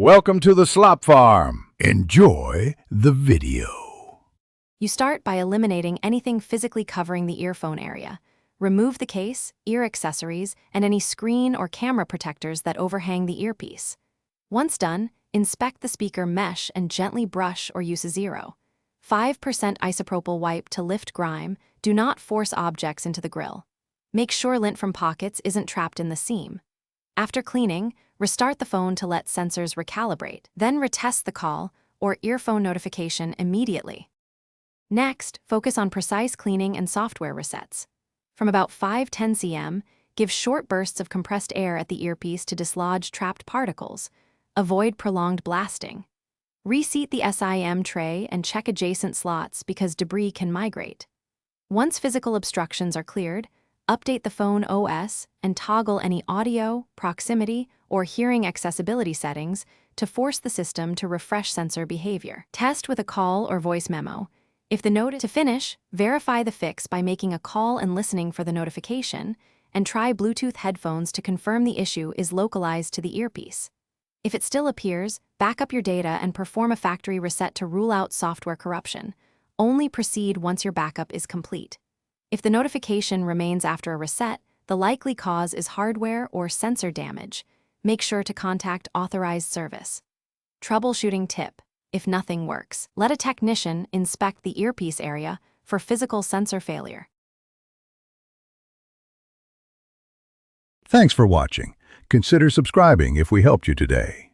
Welcome to the Slop Farm. Enjoy the video. You start by eliminating anything physically covering the earphone area. Remove the case, ear accessories, and any screen or camera protectors that overhang the earpiece. Once done, inspect the speaker mesh and gently brush or use a 0.5% isopropyl wipe to lift grime. Do not force objects into the grill. Make sure lint from pockets isn't trapped in the seam. After cleaning, restart the phone to let sensors recalibrate. Then retest the call or earphone notification immediately. Next, focus on precise cleaning and software resets. From about 5-10 cm, give short bursts of compressed air at the earpiece to dislodge trapped particles. Avoid prolonged blasting. Reseat the SIM tray and check adjacent slots because debris can migrate. Once physical obstructions are cleared, update the phone OS and toggle any audio, proximity, or hearing accessibility settings to force the system to refresh sensor behavior. Test with a call or voice memo. If the note to finish, verify the fix by making a call and listening for the notification, and try Bluetooth headphones to confirm the issue is localized to the earpiece. If it still appears, back up your data and perform a factory reset to rule out software corruption. Only proceed once your backup is complete. If the notification remains after a reset, the likely cause is hardware or sensor damage. Make sure to contact authorized service. Troubleshooting tip: if nothing works, let a technician inspect the earpiece area for physical sensor failure. Thanks for watching. Consider subscribing if we helped you today.